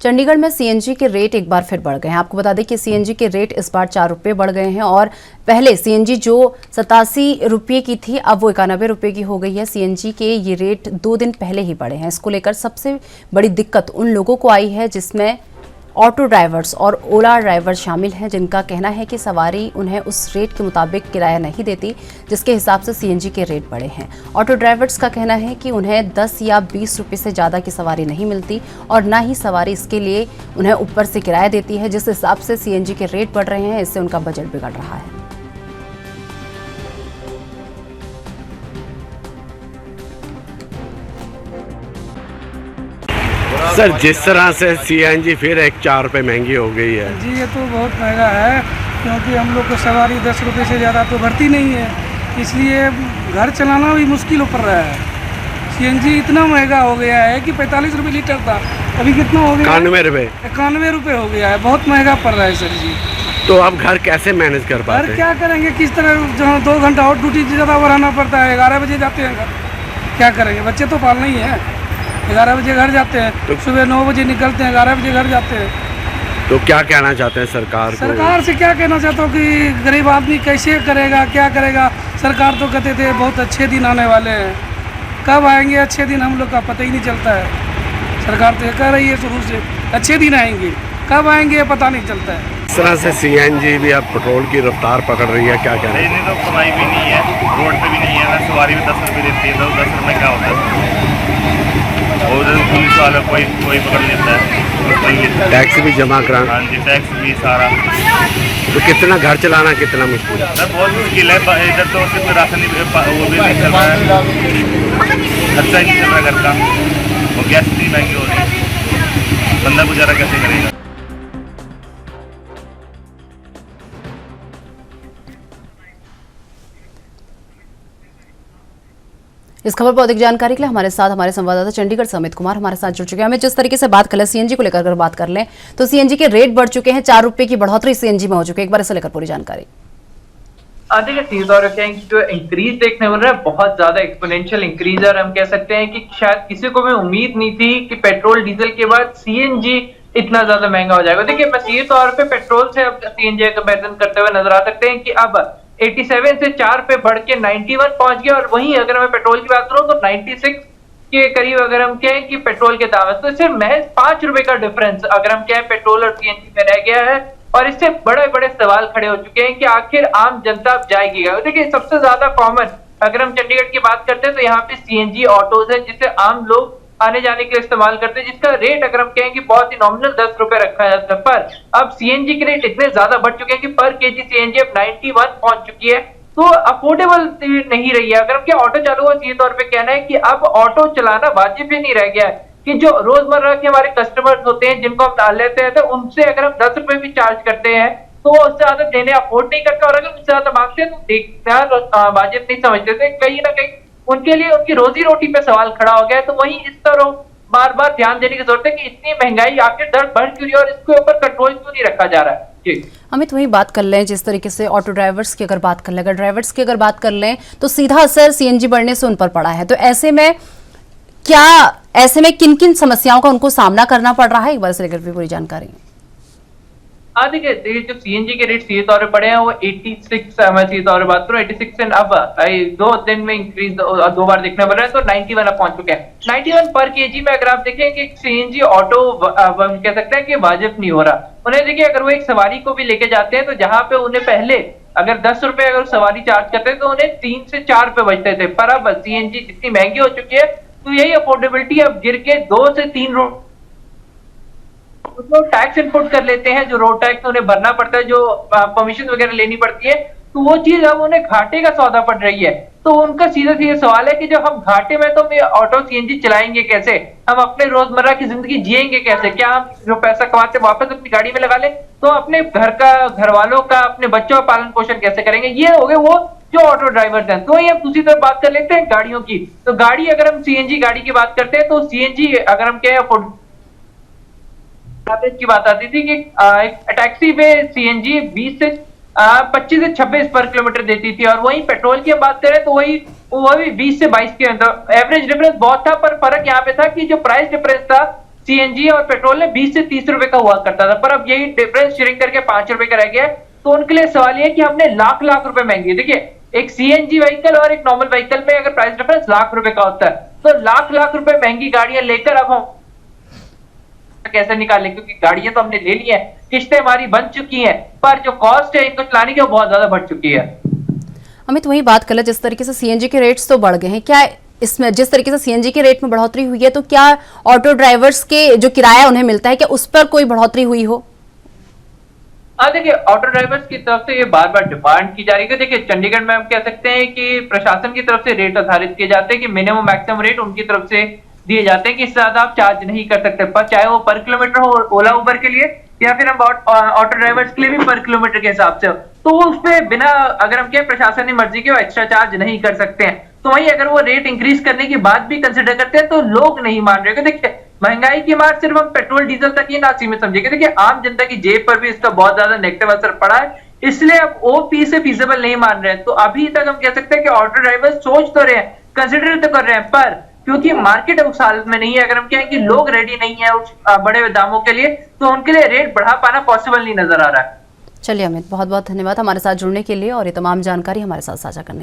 चंडीगढ़ में सीएनजी के रेट एक बार फिर बढ़ गए हैं। आपको बता दें कि सीएनजी के रेट इस बार 4 रुपये बढ़ गए हैं और पहले सीएनजी जो 87 रुपये की थी अब वो 91 रुपये की हो गई है। सीएनजी के ये रेट 2 दिन पहले ही बढ़े हैं। इसको लेकर सबसे बड़ी दिक्कत उन लोगों को आई है जिसमें ऑटो ड्राइवर्स और ओला ड्राइवर शामिल हैं, जिनका कहना है कि सवारी उन्हें उस रेट के मुताबिक किराया नहीं देती जिसके हिसाब से सीएनजी के रेट बढ़े हैं। ऑटो ड्राइवर्स का कहना है कि उन्हें 10 या 20 रुपये से ज़्यादा की सवारी नहीं मिलती और ना ही सवारी इसके लिए उन्हें ऊपर से किराया देती है। जिस हिसाब से सीएनजी के रेट बढ़ रहे हैं इससे उनका बजट बिगड़ रहा है। सर, जिस तरह से सीएनजी फिर 4 रुपये महंगी हो गई है जी, ये तो बहुत महंगा है क्योंकि हम लोग को सवारी 10 रुपये से ज़्यादा तो भरती नहीं है, इसलिए घर चलाना भी मुश्किल पड़ रहा है। सीएनजी इतना महंगा हो गया है कि 45 रुपये लीटर था, अभी कितना हो गया? 91 रुपये। 91 रुपये हो गया है, बहुत महंगा पड़ रहा है सर जी। तो अब घर कैसे मैनेज कर पाते हैं? क्या करेंगे, किस तरह जहाँ 2 घंटा और ड्यूटी ज़्यादा बढ़ाना पड़ता है। 11 बजे जाते हैं घर, क्या करेंगे, बच्चे तो पालना ही है। 11 बजे घर जाते हैं, तो सुबह 9 बजे निकलते हैं, 11 बजे घर जाते हैं। तो क्या कहना चाहते हैं सरकार से क्या कहना चाहता हूँ कि गरीब आदमी कैसे करेगा, क्या करेगा। सरकार तो कहते थे बहुत अच्छे दिन आने वाले हैं, कब आएंगे अच्छे दिन हम लोग का पता ही नहीं चलता है। सरकार तो ये कह रही है शुरू से अच्छे दिन आएंगे, कब आएंगे पता नहीं चलता है। इस तरह से सीएनजी भी अब पेट्रोल की रफ्तार पकड़ रही है, क्या कहना है? नहीं तो कमाई भी नहीं है, रोड पे भी नहीं है ना, सवारी में 10 रुपये देती है, तो 10 रुपये क्या होता है। और पुलिस वाला कोई पकड़ लेता है, टैक्स भी जमा कराना। हाँ जी, टैक्स भी सारा। तो कितना घर चलाना कितना मुश्किल है? सर बहुत मुश्किल है, इधर तो सिर्फ राशन वो भी नहीं चल रहा है, खर्चा ही नहीं चल रहा घर का, और गैस इतनी महंगी हो रही है, बंदा गुजारा कैसे करेगा। इस खबर पर अधिक जानकारी के लिए हमारे संवाददाता चंडीगढ़ से अमित कुमार हमारे साथ जुड़ चुके हैं। हमें जिस तरीके से बात कर ले सीएनजी को लेकर अगर बात कर लें तो सीएनजी के रेट बढ़ चुके हैं, 4 रुपये की बढ़ोतरी सीएनजी में हो चुकी है। एक बार इसे लेकर पूरी जानकारी। देखिए, चीज और क्या है कि जो इंक्रीज देखने मिल रहा है बहुत ज्यादा एक्सपोनेंशियल इंक्रीज, और हम कह सकते हैं कि शायद किसी को भी उम्मीद नहीं थी कि पेट्रोल डीजल के बाद सीएनजी इतना ज्यादा महंगा हो जाएगा। देखिए, बस ये तौर पे पेट्रोल से अब सीएनजी कंपैरिजन करते हुए नजर आ सकते हैं कि अब 87 से 4 पे बढ़ के 91 पहुंच गया, और वहीं अगर मैं पेट्रोल की बात करूं तो 96 के करीब अगर हम कहें कि पेट्रोल के दाम है, तो सिर्फ महज 5 रुपए का डिफरेंस अगर हम कहें पेट्रोल और सीएनजी में रह गया है। और इससे बड़े बड़े सवाल खड़े हो चुके हैं कि आखिर आम जनता अब जाएगी। देखिए, सबसे ज्यादा कॉमन अगर हम चंडीगढ़ की बात करते हैं तो यहाँ पे सीएनजी ऑटोज है जिसे आम लोग आने जाने के लिए इस्तेमाल करते हैं, जिसका रेट अगर हम कहें कि बहुत ही नॉमिनल 10 रुपए रखा जाता है। पर अब सीएनजी के रेट इतने ज्यादा बढ़ चुके हैं कि पर केजी सीएनजी अब 91 पहुंच चुकी है, तो अफोर्डेबल नहीं रही है। अगर हम क्या ऑटो चालू हो, ये तौर पे कहना है कि अब ऑटो चलाना वाजिब ही नहीं रह गया है कि जो रोजमर्रा के हमारे कस्टमर्स होते हैं जिनको हम डाल लेते हैं तो उनसे अगर हम 10 रुपए भी चार्ज करते हैं तो वो उससे ज्यादा देने अफोर्ड नहीं करते, और अगर उससे ज्यादा मांगते हैं तो देखना वाजिब नहीं समझते थे। कहीं ना कहीं उनके लिए उनकी रोजी रोटी पे सवाल खड़ा हो गया है। तो वहीं इस तरह बार बार ध्यान देने की जरूरत है कि इतनी महंगाई आखिर दर बढ़ क्यों रही है और इसके ऊपर कंट्रोल क्यों नहीं रखा जा रहा है। जी अमित, वही बात कर लें जिस तरीके से ऑटो ड्राइवर्स की अगर बात कर लें, अगर ड्राइवर्स की अगर बात कर लें तो सीधा असर सीएनजी बढ़ने से उन पर पड़ा है। तो ऐसे में किन किन समस्याओं का उनको सामना करना पड़ रहा है, एक बार से लेकर भी पूरी जानकारी। देखिए, जो सीएनजी के रेट सीधे तौर पर पड़े हैं वो 86, मैं सीधे तौर पर बात करूं 86 से अब 2 दिन में इंक्रीज 2 बार देखने मिल रहा है, तो 91 अब पहुंच चुके हैं। 91 पर केजी में अगर आप देखें कि सीएनजी ऑटो हम कह सकते हैं कि वाजिब नहीं हो रहा। उन्हें देखिए, अगर वो एक सवारी को भी लेके जाते हैं तो जहां पे उन्हें पहले अगर 10 रुपए अगर सवारी चार्ज करते हैं तो उन्हें 3 से 4 रुपए बचते थे, पर अब सीएनजी जितनी महंगी हो चुकी है तो यही अफोर्डेबिलिटी अब गिर के 2 से 3 लोग टैक्स इनपुट कर लेते हैं, जो रोड टैक्स उन्हें भरना पड़ता है, जो परमिशन वगैरह लेनी पड़ती है, तो वो चीज अब उन्हें घाटे का सौदा पड़ रही है। तो उनका सीधा सीधा सवाल है कि जब हम घाटे में तो ऑटो सीएनजी चलाएंगे कैसे, हम अपने रोजमर्रा की जिंदगी जिएंगे कैसे, क्या हम जो पैसा कमाते वापस अपनी गाड़ी में लगा ले, तो अपने घर वालों का, अपने बच्चों का पालन पोषण कैसे करेंगे। ये हो गए वो जो ऑटो ड्राइवर्स हैं। तो ये हम दूसरी तरफ बात कर लेते हैं गाड़ियों की। तो गाड़ी अगर हम सीएनजी गाड़ी की बात करते हैं तो सीएनजी अगर हम कहें की बात आती थी कि टैक्सी पे सीएनजी 20 से 25 से 26 पर किलोमीटर देती थी, और वहीं पेट्रोल की हम बात करें तो वही 20 से 22 के अंदर एवरेज डिफरेंस बहुत था। पर फर्क यहाँ पे था कि जो प्राइस डिफरेंस था सीएनजी और पेट्रोल ने 20 से 30 रुपए का हुआ करता था, पर अब यही डिफरेंस श्रिंक करके 5 रुपए का रह गया है। तो उनके लिए सवाल ये है कि हमने लाख लाख रुपए महंगी, देखिए एक सीएनजी व्हीकल और एक नॉर्मल व्हीकल में अगर प्राइस डिफरेंस लाख रुपए का होता है, तो लाख लाख रुपए महंगी गाड़ियां लेकर अब हम कैसे निकालें, क्योंकि गाड़ियां तो हमने ले ली है, किस्तें हमारी बन चुकी हैं, पर जो कॉस्ट है इनको चलाने की वो बहुत ज्यादा बढ़ चुकी है। अमित, वही बात कर ले, जिस तरीके से सीएनजी के रेट्स तो बढ़ गए हैं, क्या इसमें जिस तरीके से सीएनजी के रेट में बढ़ोतरी हुई है, तो क्या ऑटो ड्राइवर्स के जो किराया उन्हें मिलता है, क्या उस पर कोई बढ़ोतरी हुई हो? देखिए ऑटो ड्राइवर्स की तरफ से ये बार बार डिमांड की जा रही है। देखिए चंडीगढ़ में हम कह सकते हैं कि प्रशासन की तरफ से रेट निर्धारित किए जाते हैं कि मिनिमम मैक्सिमम रेट उनकी तरफ से दिए जाते हैं कि इससे ज्यादा आप चार्ज नहीं कर सकते, पर चाहे वो पर किलोमीटर हो ओला उबर के लिए या फिर हम ऑटो ड्राइवर्स के लिए भी पर किलोमीटर के हिसाब से हो, तो वो उस पे बिना अगर हम कहें प्रशासन की मर्जी के वो एक्स्ट्रा चार्ज नहीं कर सकते हैं। तो वहीं अगर वो रेट इंक्रीज करने की बात भी कंसिडर करते हैं तो लोग नहीं मान रहे। देखिए महंगाई की मार सिर्फ हम पेट्रोल डीजल तक ही ना सीमित समझिए, देखिए आम जनता की जेब पर भी इसका बहुत ज्यादा नेगेटिव असर पड़ा है, इसलिए अब वो फी से फीसेबल नहीं मान रहे हैं। तो अभी तक हम कह सकते हैं कि ऑटो ड्राइवर्स सोच तो रहे हैं, कंसिडर तो कर रहे हैं, पर क्योंकि मार्केट उस हालत में नहीं है, अगर हम कहें कि लोग रेडी नहीं है उस बड़े दामों के लिए, तो उनके लिए रेट बढ़ा पाना पॉसिबल नहीं नजर आ रहा है। चलिए अमित, बहुत बहुत धन्यवाद हमारे साथ जुड़ने के लिए और ये तमाम जानकारी हमारे साथ साझा करने के लिए।